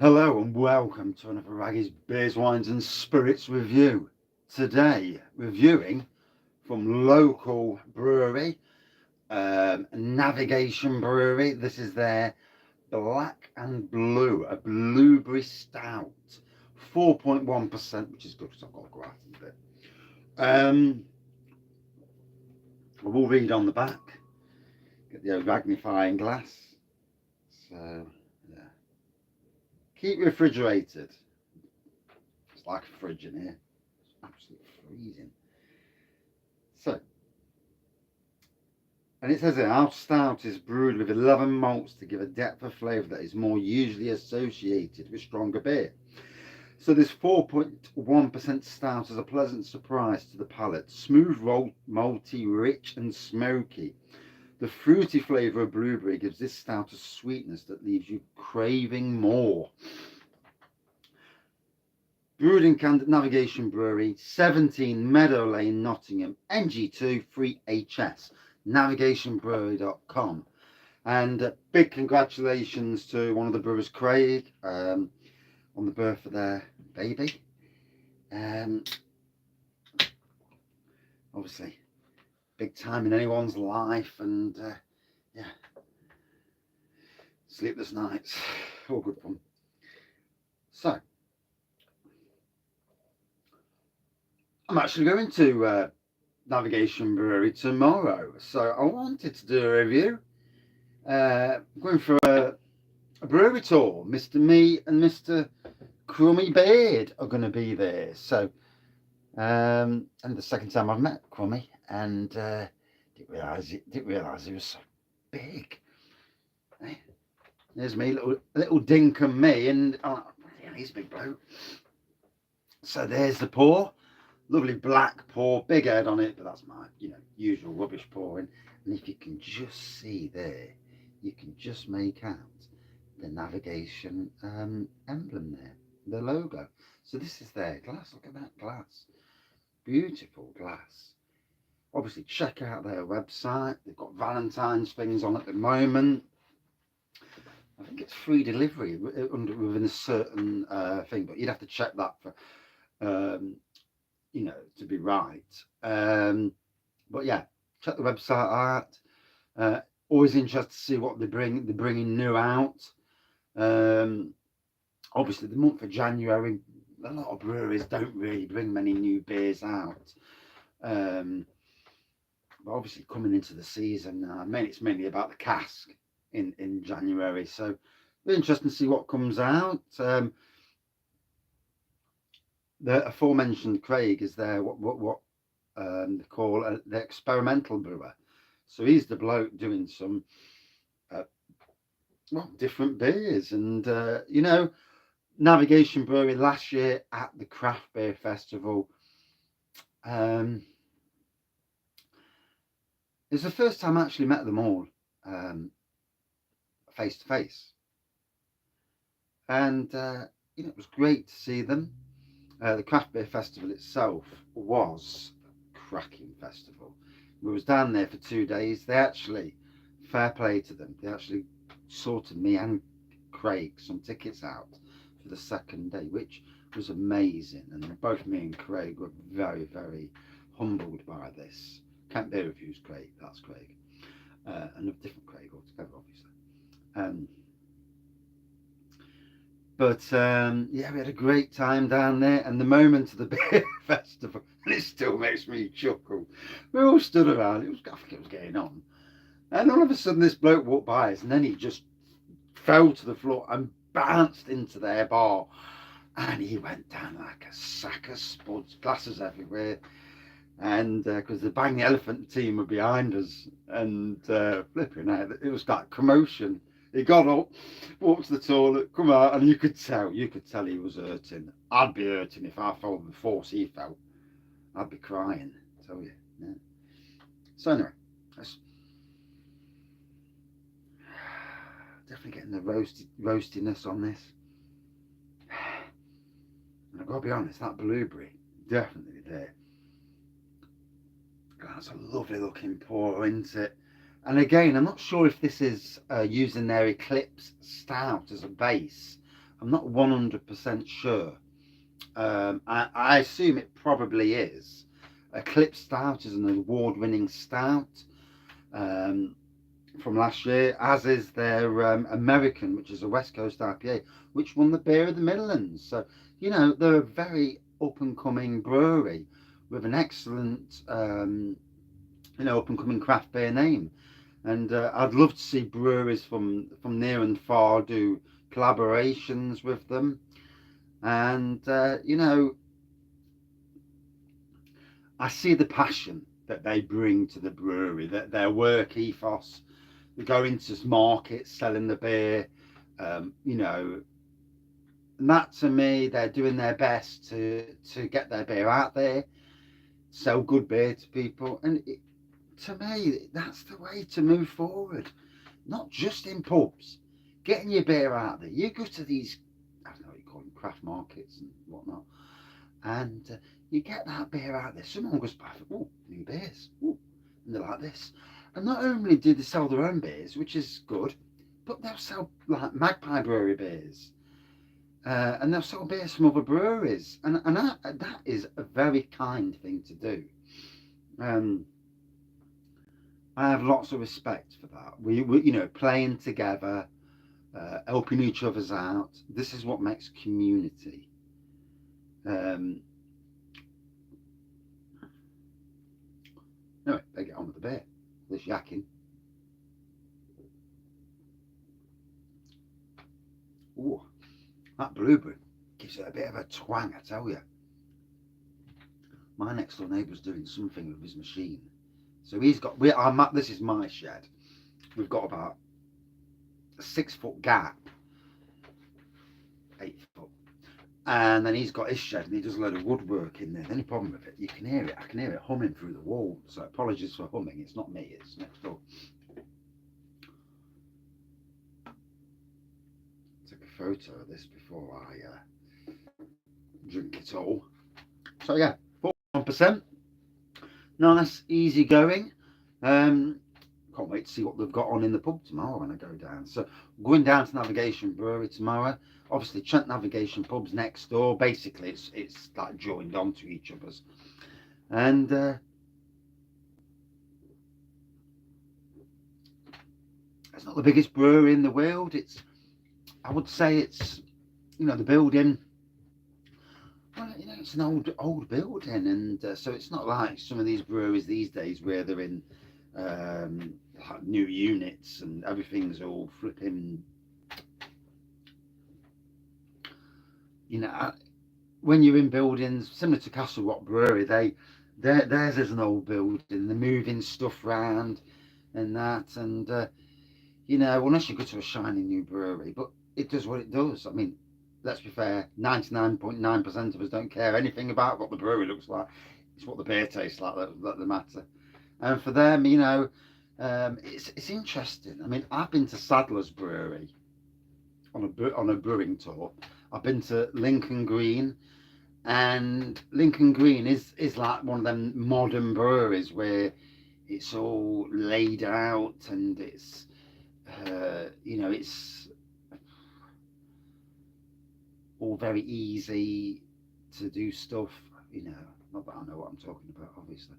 Hello and welcome to another Wraggys Beers, Wines and Spirits review. Today, reviewing from local brewery, Navigation Brewery. This is their Black and Blue, a Blueberry Stout. 4.1%, which is good because I've got to go out a bit. I will read on the back. Get the old magnifying glass. So, yeah. Keep refrigerated. It's like a fridge in here. It's absolutely freezing. So, and it says here, our stout is brewed with 11 malts to give a depth of flavour that is more usually associated with stronger beer. So this 4.1% stout is a pleasant surprise to the palate. Smooth, malty, rich and smoky. The fruity flavour of blueberry gives this stout a sweetness that leaves you craving more. Brewed in Navigation Brewery, 17 Meadow Lane, Nottingham, NG2 3HS, navigationbrewery.com. And big congratulations to one of the brewers, Craig, on the birth of their baby. Obviously, big time in anyone's life, and yeah, sleepless nights, all good fun. So, I'm actually going to Navigation Brewery tomorrow, so I wanted to do a review. Going for a brewery tour. Mr. Me and Mr. Crummy Beard are going to be there. So, and the second time I've met Crummy, and didn't realise he was so big. Hey, there's me, little dink and me, and yeah, he's a big bloke. So there's the pour. Lovely black pour, big head on it, but that's my, usual rubbish pouring. And if you can just see there, you can just make out the navigation emblem there, the logo. So this is their glass. Look at that glass. Beautiful glass. Obviously, check out their website. They've got Valentine's things on at the moment. I think it's free delivery within a certain thing, but you'd have to check that for to be right. But yeah, check the website out. Always interested to see what they're bringing new out. Obviously, the month of January, a lot of breweries don't really bring many new beers out. But obviously, coming into the season, it's mainly about the cask in January. So, very interesting to see what comes out. The aforementioned Craig is there. What they call the experimental brewer. So he's the bloke doing some different beers, and Navigation Brewery last year at the Craft Beer Festival. It was the first time I actually met them all face to face, and it was great to see them. The Craft Beer Festival itself was a cracking festival. We was down there for 2 days. They actually, fair play to them, they actually sorted me and Craig some tickets out for the second day, which was amazing. And both me and Craig were very, very humbled by this. Can't bear reviews, Craig. That's Craig. And a different Craig altogether, obviously. But yeah, we had a great time down there, and the moment of the beer festival, and it still makes me chuckle. We all stood around. I think it was getting on, and all of a sudden, this bloke walked by us, and then he just fell to the floor and bounced into their bar, and he went down like a sack of spuds, glasses everywhere, and because the Bang the Elephant team were behind us, and flipping out, it was like commotion. He got up, walked to the toilet, come out, and you could tell he was hurting. I'd be hurting if I fell with the force he felt. I'd be crying, I tell you. Yeah. So anyway, that's definitely getting the roastiness on this. And I've got to be honest, that blueberry, definitely there. That's a lovely looking pour, isn't it? And again, I'm not sure if this is using their Eclipse Stout as a base, I'm not 100% sure. I assume it probably is. Eclipse Stout is an award-winning stout um, from last year, as is their American, which is a West Coast IPA, which won the Beer of the Midlands. So, they're a very up-and-coming brewery with an excellent, up-and-coming craft beer name. And I'd love to see breweries from near and far do collaborations with them. And, I see the passion that they bring to the brewery, that their work ethos. They go into markets selling the beer, and that to me, they're doing their best to get their beer out there, sell good beer to people, and to me, that's the way to move forward. Not just in pubs, getting your beer out there. You go to these, I don't know what you call them, craft markets and whatnot, and you get that beer out there. Someone goes by, oh, new beers, ooh, and they're like this. And not only do they sell their own beers, which is good, but they'll sell like Magpie Brewery beers, and they'll sell beers from other breweries, and that is a very kind thing to do. Um, I have lots of respect for that. We playing together, helping each other's out. This is what makes community. Um, anyway, they get on with the beer. This yakking. Ooh, that blueberry gives it a bit of a twang, I tell you. My next door neighbour's doing something with his machine. So he's got, this is my shed. We've got about a 6 foot gap, 8 foot. And then he's got his shed and he does a load of woodwork in there. The only problem with it, you can hear it. I can hear it humming through the wall. So apologies for humming. It's not me, it's next door. Take a photo of this before I drink it all. So yeah, 41%. Nice, easy going. Can't wait to see what they've got on in the pub tomorrow when I go down. So going down to Navigation Brewery tomorrow. Obviously, Trent Navigation pub's next door. Basically, it's like joined onto each other's, and it's not the biggest brewery in the world. I would say it's, the building. Well, it's an old building, and so it's not like some of these breweries these days where they're in like new units and everything's all flipping. When you're in buildings similar to Castle Rock Brewery, theirs is an old building. They're moving stuff around and that, and unless you go to a shiny new brewery, but it does what it does. I mean, let's be fair, 99.9% of us don't care anything about what the brewery looks like. It's what the beer tastes like that matter. And for them, it's interesting. I mean, I've been to Sadler's Brewery on a brewing tour. I've been to Lincoln Green, and Lincoln Green is like one of them modern breweries where it's all laid out and it's it's all very easy to do stuff. Not that I know what I'm talking about, obviously.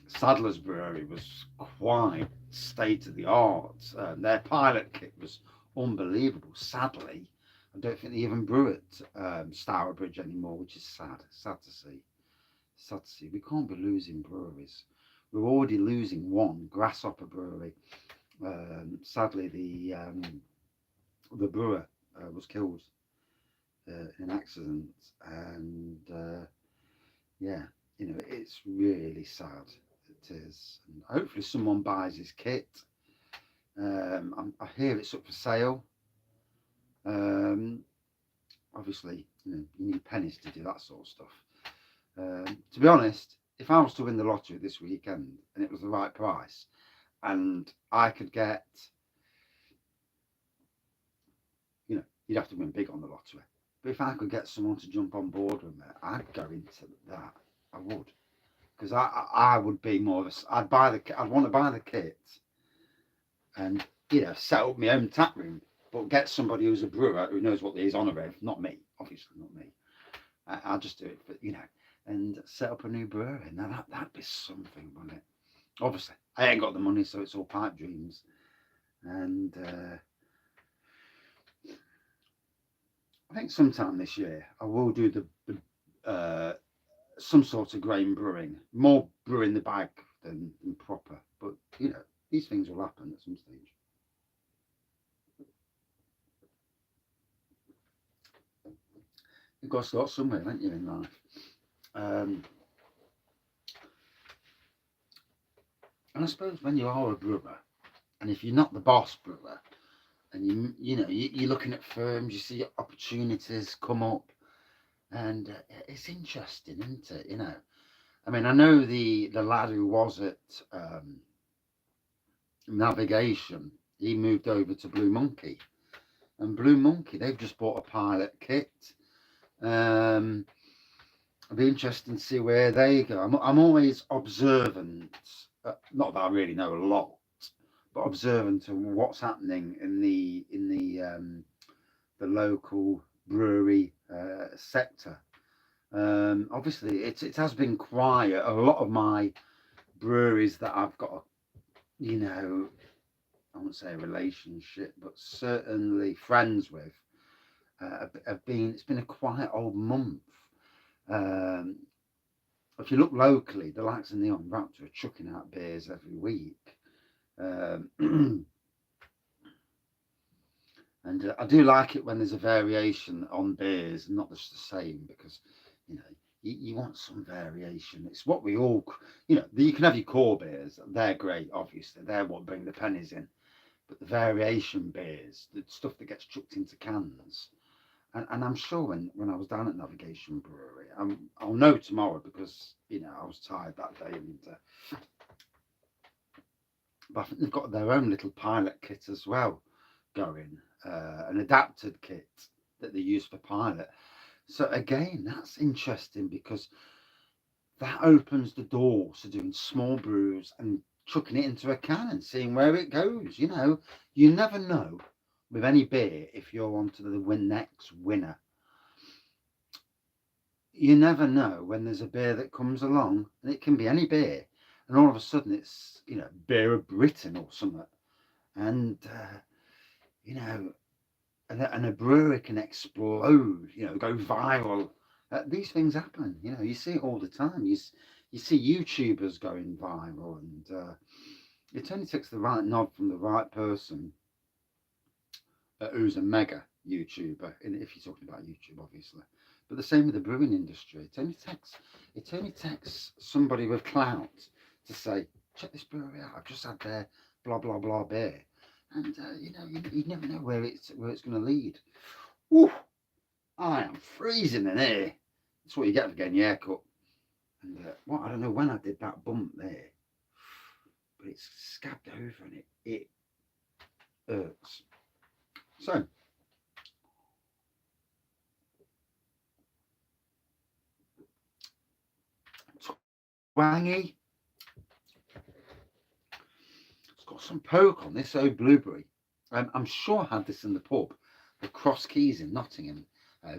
Sadler's Brewery was quite state of the art. Their pilot kit was unbelievable. Sadly, I don't think they even brew at Stourbridge anymore, which is sad. Sad to see. Sad to see. We can't be losing breweries. We're already losing one, Grasshopper Brewery. Sadly, the brewer was killed in an accident, and yeah, it's really sad. It is. And hopefully, someone buys his kit. I hear it's up for sale. Obviously, you need pennies to do that sort of stuff. To be honest, if I was to win the lottery this weekend and it was the right price, and I could get, you'd have to win big on the lottery. But if I could get someone to jump on board with me, I'd go into that. I would, because I would be more of a. I'd want to buy the kit, and set up my own tap room. But get somebody who's a brewer who knows what he's on about. Not me, obviously, not me. I'll just do it for, and set up a new brewery. Now that'd be something, wouldn't it? Obviously, I ain't got the money, so it's all pipe dreams. And I think sometime this year I will do the some sort of grain brewing, more brew in the bag than proper. But these things will happen at some stage. You've got to start somewhere, haven't you, in life? And I suppose when you are a brewer, and if you're not the boss brewer, and you're looking at firms, you see opportunities come up, and it's interesting, isn't it? I mean, I know the lad who was at Navigation, he moved over to Blue Monkey, and Blue Monkey, they've just bought a pilot kit. It'll be interesting to see where they go. I'm always observant, not that I really know a lot, but observant to what's happening in the local brewery sector. Obviously, it has been quiet. A lot of my breweries that I've got, I won't say a relationship, but certainly friends with, it's been a quiet old month. If you look locally, the likes of Neon Raptor are chucking out beers every week. And I do like it when there's a variation on beers, not just the same, because you want some variation. It's what we all, you can have your core beers. They're great, obviously. They're what bring the pennies in. But the variation beers, the stuff that gets chucked into cans, and I'm sure when I was down at Navigation Brewery, I'll know tomorrow because, I was tired that day. But I think they've got their own little pilot kit as well going, an adapted kit that they use for pilot. So again, that's interesting because that opens the door to doing small brews and chucking it into a can and seeing where it goes. You never know with any beer if you're onto the next winner. You never know when there's a beer that comes along, and it can be any beer, and all of a sudden it's beer of Britain or something, and and a brewery can explode, go viral. These things happen, you see it all the time. You see YouTubers going viral, and it only takes the right nod from the right person who's a mega YouTuber, if you're talking about YouTube, obviously. But the same with the brewing industry. It only takes somebody with clout to say, check this brewery out. I've just had their blah blah blah beer, and you never know where it's going to lead. Woo! I am freezing in here. That's what you get for getting your hair cut. And I don't know when I did that bump there, but it's scabbed over and it hurts. So, twangy. It's got some poke on this old blueberry. I'm sure I had this in the pub, the Cross Keys in Nottingham,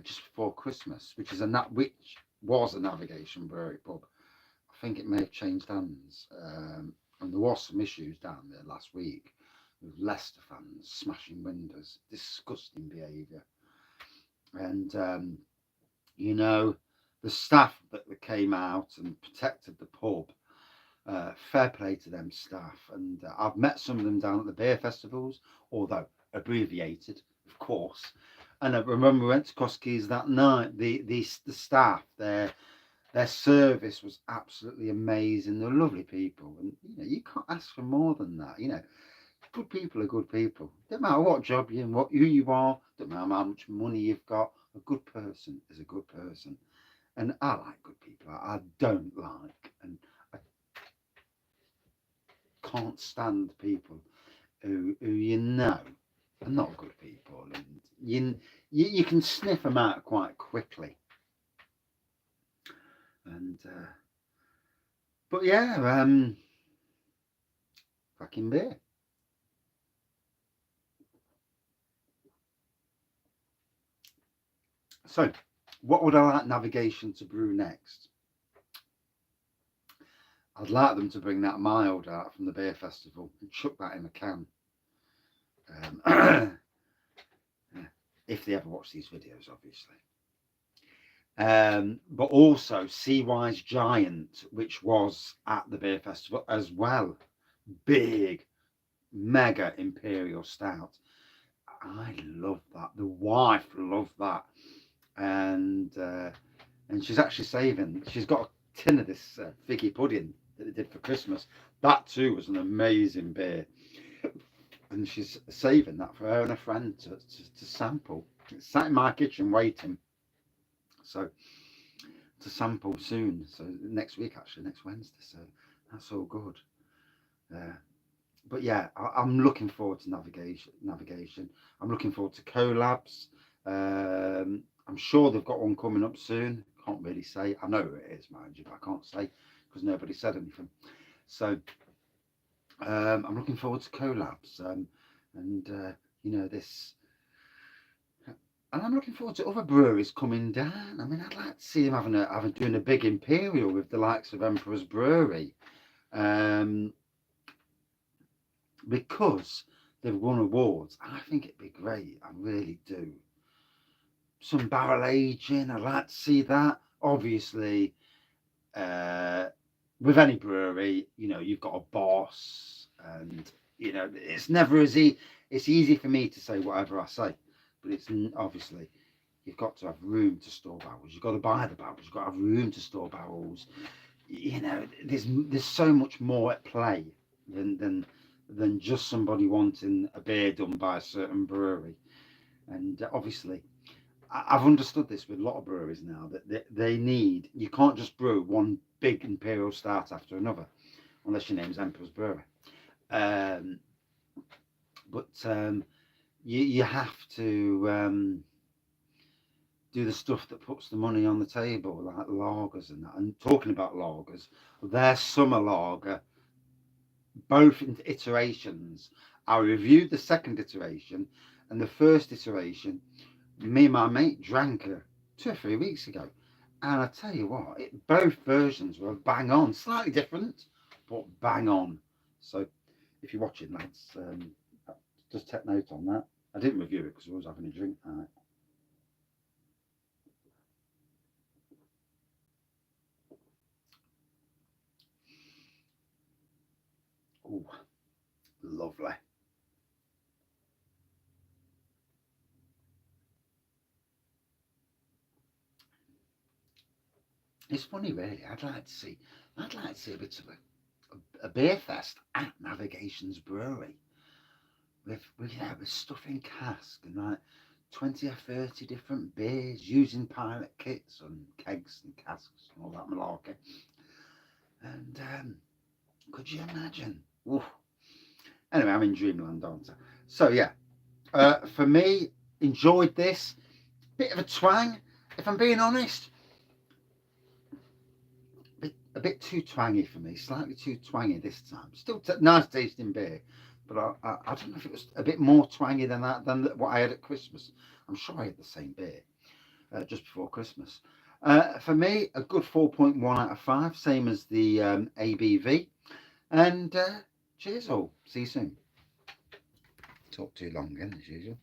just before Christmas, which was a Navigation Brewery pub. I think it may have changed hands, and there was some issues down there last week with Leicester fans smashing windows. Disgusting behaviour. And the staff that came out and protected the pub. Fair play to them staff, and I've met some of them down at the beer festivals, although abbreviated, of course. And I remember we went to Koski's that night. The staff, their service was absolutely amazing. They're lovely people, and you can't ask for more than that. Good people are good people. Don't matter what job you're in, who you are. Don't matter how much money you've got. A good person is a good person, and I like good people. I don't like and can't stand people who are not good people, and you can sniff them out quite quickly. And but yeah, cracking beer. So, what would I like Navigation to brew next? I'd like them to bring that mild out from the beer festival and chuck that in a can. If they ever watch these videos, obviously. But also CY's Giant, which was at the beer festival as well. Big, mega imperial stout. I love that. The wife loved that, and she's actually saving. She's got a tin of this figgy pudding that they did for Christmas. That too was an amazing beer, and she's saving that for her and a friend to sample. It's sat in my kitchen waiting, so to sample soon. So next week, actually, next Wednesday. So that's all good. But yeah, I'm looking forward to navigation. I'm looking forward to collabs. I'm sure they've got one coming up soon. Can't really say. I know who it is, mind you, but I can't say because nobody said anything. So I'm looking forward to collabs, and this, and I'm looking forward to other breweries coming down. I mean, I'd like to see them doing a big imperial with the likes of Emperor's Brewery. Because they've won awards. I think it'd be great. I really do. Some barrel aging. I'd like to see that. Obviously, with any brewery, you've got a boss, and it's never as easy. It's easy for me to say whatever I say, but it's obviously you've got to have room to store barrels. You've got to buy the barrels. You've got to have room to store barrels. There's so much more at play than just somebody wanting a beer done by a certain brewery. And obviously, I've understood this with a lot of breweries now that they need, you can't just brew one big imperial stout after another, unless your name's Emperor's Brewery. But you have to do the stuff that puts the money on the table, like lagers and that. And talking about lagers, their summer lager, both iterations. I reviewed the second iteration, and the first iteration, me and my mate drank her 2 or 3 weeks ago. And I tell you what, both versions were bang on, slightly different, but bang on. So if you're watching, lads, just take note on that. I didn't review it because I was having a drink night. Oh, lovely. It's funny, really. I'd like to see a bit of a beer fest at Navigation's Brewery with stuff in cask and like 20 or 30 different beers using pilot kits and kegs and casks and all that malarkey. And could you imagine? Oof. Anyway, I'm in dreamland, aren't I? So yeah, for me, enjoyed this. Bit of a twang, if I'm being honest. A bit too twangy for me, slightly too twangy this time. Still nice tasting beer, but I don't know if it was a bit more twangy than what I had at Christmas. I'm sure I had the same beer just before Christmas. For me, a good 4.1 out of 5, same as the ABV. And cheers all. See you soon. Talk too long again as usual.